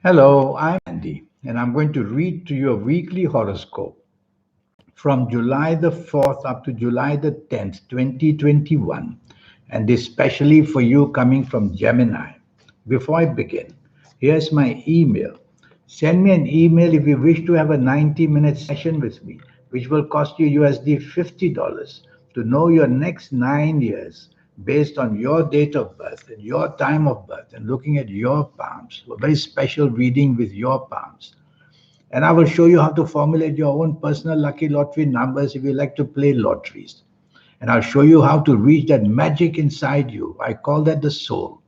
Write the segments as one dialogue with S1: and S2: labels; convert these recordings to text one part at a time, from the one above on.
S1: Hello, I'm Andy, and I'm going to read to you a weekly horoscope from July the 4th up to July the 10th, 2021, and especially for you coming from Gemini. Before I begin, here's my email. Send me an email if you wish to have a 90-minute session with me, which will cost you USD $50 to know your next 9 years based on your date of birth and your time of birth and looking at your palms. A very special reading with your palms. And I will show you how to formulate your own personal lucky lottery numbers if you like to play lotteries. And I'll show you how to reach that magic inside you. I call that the soul.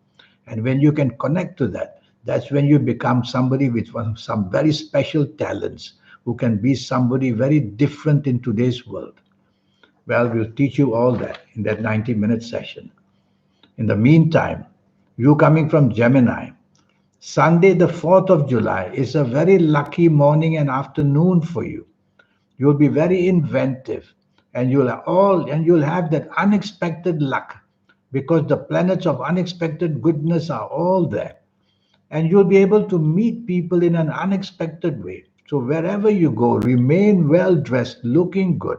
S1: And when you can connect to that, that's when you become somebody with some very special talents who can be somebody very different in today's world. Well, we'll teach you all that in that 90-minute session. In the meantime, you coming from Gemini, Sunday, the 4th of July, is a very lucky morning and afternoon for you. You'll be very inventive and you'll have that unexpected luck because the planets of unexpected goodness are all there. And you'll be able to meet people in an unexpected way. So wherever you go, remain well dressed, looking good.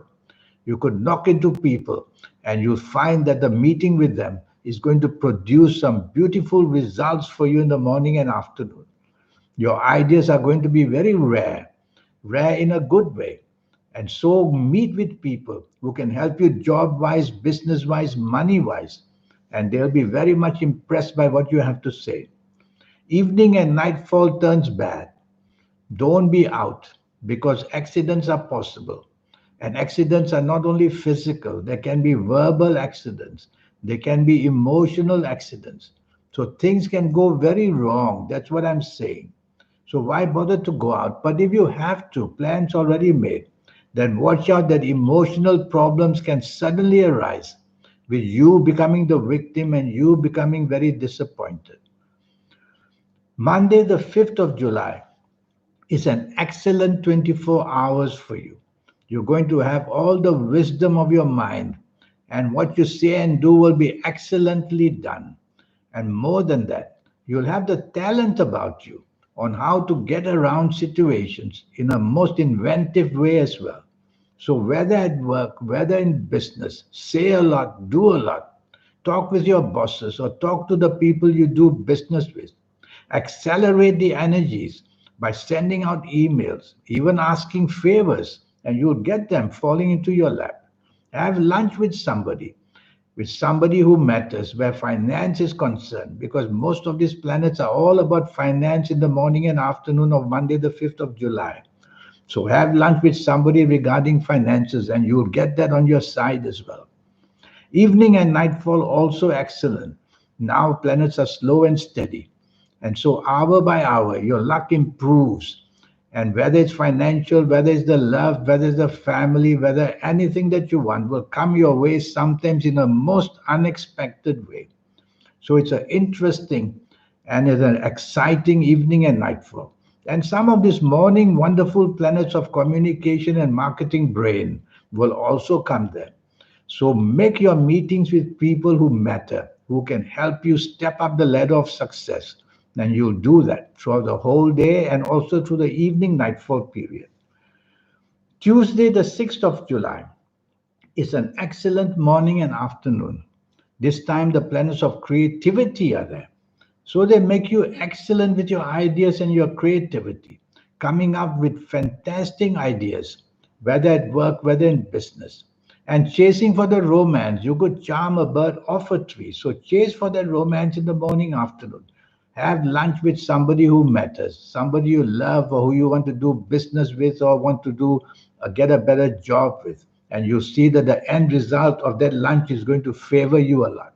S1: You could knock into people and you'll find that the meeting with them is going to produce some beautiful results for you in the morning and afternoon. Your ideas are going to be very rare, rare in a good way. And so meet with people who can help you job wise, business wise, money wise. And they'll be very much impressed by what you have to say. Evening and nightfall turns bad. Don't be out because accidents are possible. And accidents are not only physical, there can be verbal accidents, there can be emotional accidents. So things can go very wrong. That's what I'm saying. So why bother to go out? But if you have to, plans already made, then watch out that emotional problems can suddenly arise with you becoming the victim and you becoming very disappointed. Monday, the 5th of July, is an excellent 24 hours for you. You're going to have all the wisdom of your mind, and what you say and do will be excellently done. And more than that, you'll have the talent about you on how to get around situations in a most inventive way as well. So, whether at work, whether in business, say a lot, do a lot. Talk with your bosses or talk to the people you do business with. Accelerate the energies by sending out emails, even asking favors, and you'll get them falling into your lap. Have lunch with somebody who matters where finance is concerned, because most of these planets are all about finance in the morning and afternoon of Monday, the 5th of July. So have lunch with somebody regarding finances, and you'll get that on your side as well. Evening and nightfall also excellent. Now planets are slow and steady. And so hour by hour, your luck improves. And whether it's financial, whether it's the love, whether it's the family, whether anything that you want will come your way sometimes in a most unexpected way. So it's an interesting and it's an exciting evening and nightfall. And some of these morning wonderful planets of communication and marketing brain will also come there. So make your meetings with people who matter, who can help you step up the ladder of success. And you'll do that throughout the whole day and also through the evening nightfall period. Tuesday, the 6th of July, is an excellent morning and afternoon. This time, the planets of creativity are there. So they make you excellent with your ideas and your creativity, coming up with fantastic ideas, whether at work, whether in business. And chasing for the romance, you could charm a bird off a tree. So chase for that romance in the morning, afternoon. Have lunch with somebody who matters, somebody you love or who you want to do business with or want to do get a better job with. And you see that the end result of that lunch is going to favor you a lot.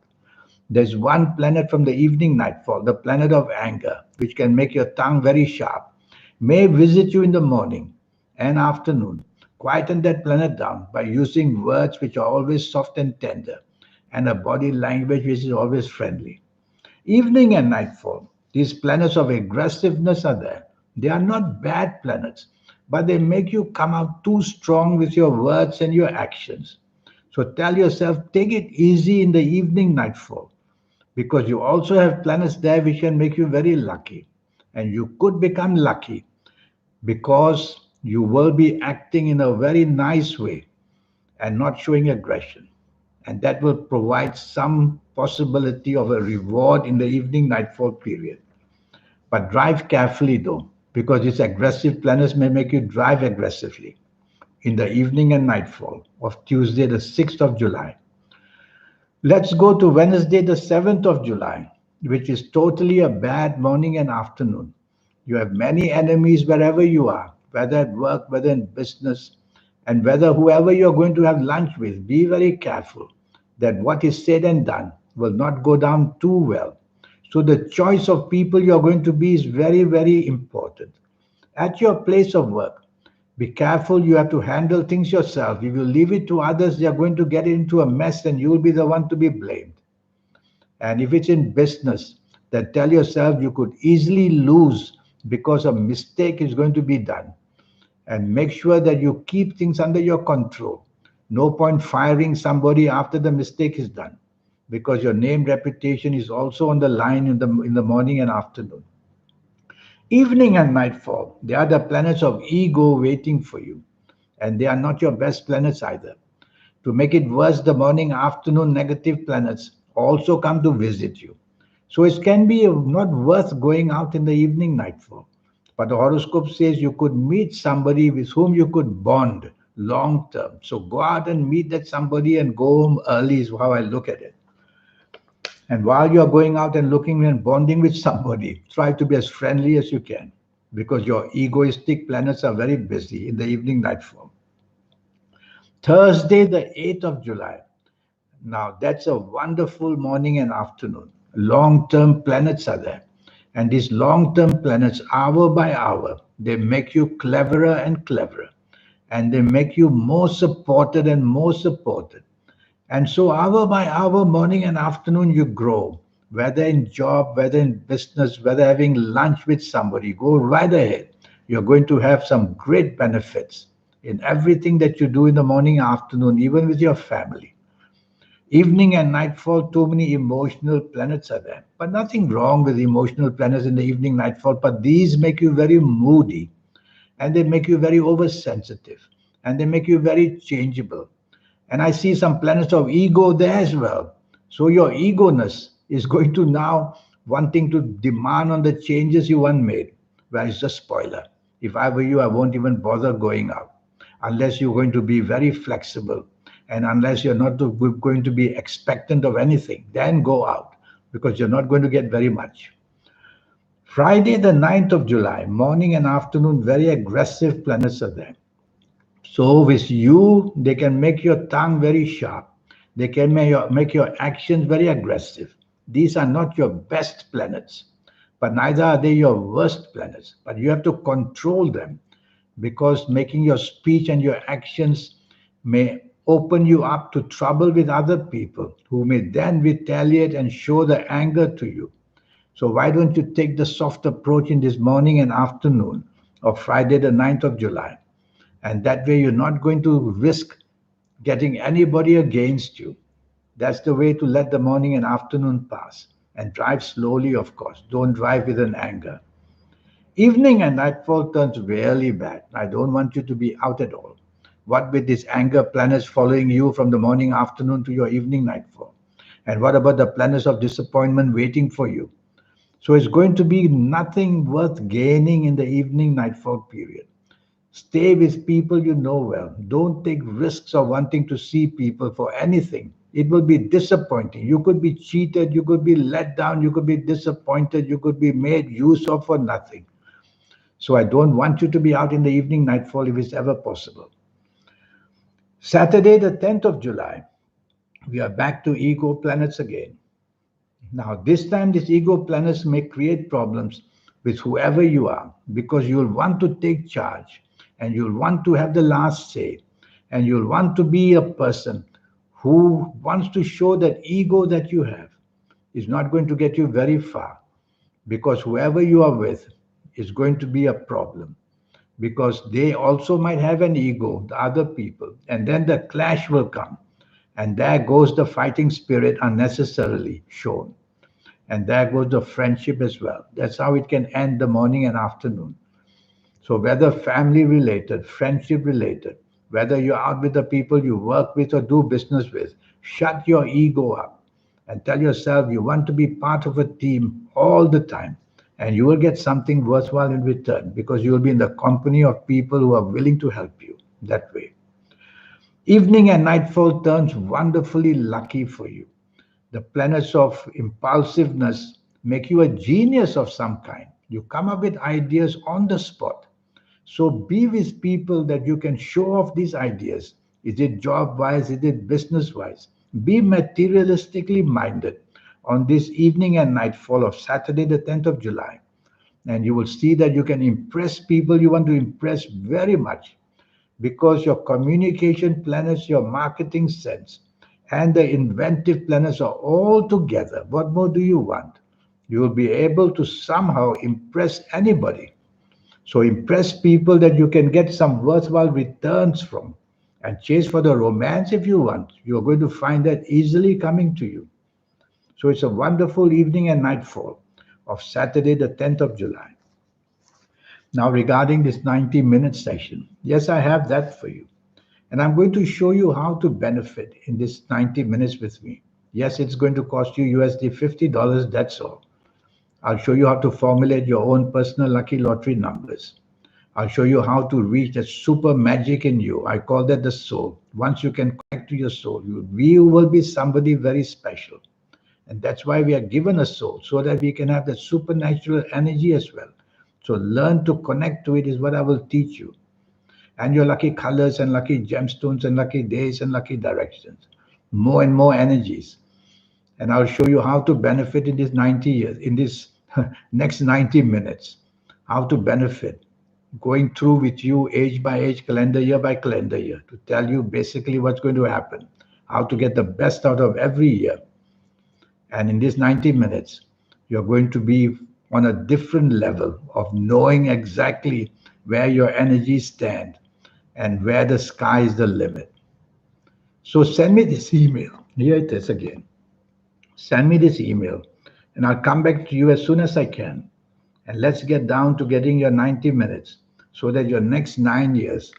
S1: There's one planet from the evening nightfall, the planet of anger, which can make your tongue very sharp, may visit you in the morning and afternoon. Quieten that planet down by using words which are always soft and tender and a body language which is always friendly. Evening and nightfall, these planets of aggressiveness are there. They are not bad planets, but they make you come out too strong with your words and your actions. So tell yourself, take it easy in the evening nightfall because you also have planets there which can make you very lucky. and you could become lucky because you will be acting in a very nice way and not showing aggression. And that will provide some possibility of a reward in the evening nightfall period. But drive carefully though, because these aggressive planets may make you drive aggressively in the evening and nightfall of Tuesday, the 6th of July. Let's go to Wednesday, the 7th of July, which is totally a bad morning and afternoon. You have many enemies wherever you are, whether at work, whether in business, and whether whoever you're going to have lunch with. Be very careful that what is said and done will not go down too well. So, the choice of people you're going to be is very, very important. At your place of work, be careful, you have to handle things yourself. If you leave it to others, they are going to get into a mess and you'll be the one to be blamed. And if it's in business, then tell yourself you could easily lose because a mistake is going to be done. And make sure that you keep things under your control. No point firing somebody after the mistake is done because your name reputation is also on the line in the morning and afternoon. Evening and nightfall, they are the planets of ego waiting for you, and they are not your best planets either. To make it worse, the morning afternoon negative planets also come to visit you. So it can be not worth going out in the evening nightfall. But the horoscope says you could meet somebody with whom you could bond long term. So go out and meet that somebody and go home early is how I look at it. And while you're going out and looking and bonding with somebody, try to be as friendly as you can because your egoistic planets are very busy in the evening nightfall. Thursday, the 8th of July. Now, that's a wonderful morning and afternoon. Long term planets are there. And these long term planets, hour by hour, they make you cleverer and cleverer. And they make you more supported and more supported. And so, hour by hour, morning and afternoon, you grow. Whether in job, whether in business, whether having lunch with somebody, go right ahead. You're going to have some great benefits in everything that you do in the morning, afternoon, even with your family. Evening and nightfall, too many emotional planets are there. But nothing wrong with emotional planets in the evening, nightfall. But these make you very moody and they make you very oversensitive and they make you very changeable. And I see some planets of ego there as well. So your egoness is going to now wanting to demand on the changes you once made. Well, it's just spoiler. If I were you, I won't even bother going out unless you're going to be very flexible and unless you're not going to be expectant of anything, then go out because you're not going to get very much. Friday, the 9th of July, morning and afternoon, very aggressive planets are there. So with you, they can make your tongue very sharp. They can make your actions very aggressive. These are not your best planets, but neither are they your worst planets. But you have to control them because making your speech and your actions may open you up to trouble with other people who may then retaliate and show the anger to you. So why don't you take the soft approach in this morning and afternoon of Friday, the 9th of July? And that way you're not going to risk getting anybody against you. That's the way to let the morning and afternoon pass. And drive slowly, of course. Don't drive with an anger. Evening and nightfall turns really bad. I don't want you to be out at all. What with these anger planets following you from the morning, afternoon to your evening, nightfall? And what about the planets of disappointment waiting for you? So it's going to be nothing worth gaining in the evening, nightfall period. Stay with people you know well. Don't take risks of wanting to see people for anything. It will be disappointing. You could be cheated, you could be let down, you could be disappointed, you could be made use of for nothing. So I don't want you to be out in the evening, nightfall if it's ever possible. Saturday, the 10th of July, we are back to ego planets again. Now, this time, these ego planets may create problems with whoever you are because you'll want to take charge and you'll want to have the last say and you'll want to be a person who wants to show that ego that you have is not going to get you very far because whoever you are with is going to be a problem because they also might have an ego, the other people, and then the clash will come. And there goes the fighting spirit unnecessarily shown. And there goes the friendship as well. That's how it can end the morning and afternoon. So whether family related, friendship related, whether you're out with the people you work with or do business with, shut your ego up and tell yourself you want to be part of a team all the time. And you will get something worthwhile in return because you will be in the company of people who are willing to help you that way. Evening and nightfall turns wonderfully lucky for you. The planets of impulsiveness make you a genius of some kind. You come up with ideas on the spot. So be with people that you can show off these ideas. Is it job wise? Is it business wise? Be materialistically minded on this evening and nightfall of Saturday, the 10th of July. And you will see that you can impress people you want to impress very much because your communication planets, your marketing sense, and the inventive planets are all together. What more do you want? You will be able to somehow impress anybody. So impress people that you can get some worthwhile returns from and chase for the romance if you want. You're going to find that easily coming to you. So it's a wonderful evening and nightfall of Saturday, the 10th of July. Now, regarding this 90-minute session, yes, I have that for you. And I'm going to show you how to benefit in this 90 minutes with me. Yes, it's going to cost you USD $50, that's all. I'll show you how to formulate your own personal lucky lottery numbers. I'll show you how to reach that super magic in you. I call that the soul. Once you can connect to your soul, you will be somebody very special. And that's why we are given a soul, so that we can have that supernatural energy as well. So learn to connect to it is what I will teach you. And your lucky colors and lucky gemstones and lucky days and lucky directions. More and more energies. And I'll show you how to benefit in this 90 years, in this next 90 minutes. How to benefit. Going through with you age by age, calendar year by calendar year, to tell you basically what's going to happen, how to get the best out of every year. And in these 90 minutes, you're going to be on a different level of knowing exactly where your energies stand and where the sky is the limit. So send me this email. Here it is again. Send me this email, and I'll come back to you as soon as I can. And let's get down to getting your 90 minutes so that your next 9 years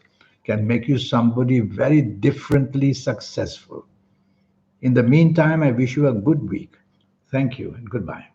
S1: can make you somebody very differently successful. In the meantime, I wish you a good week. Thank you and goodbye.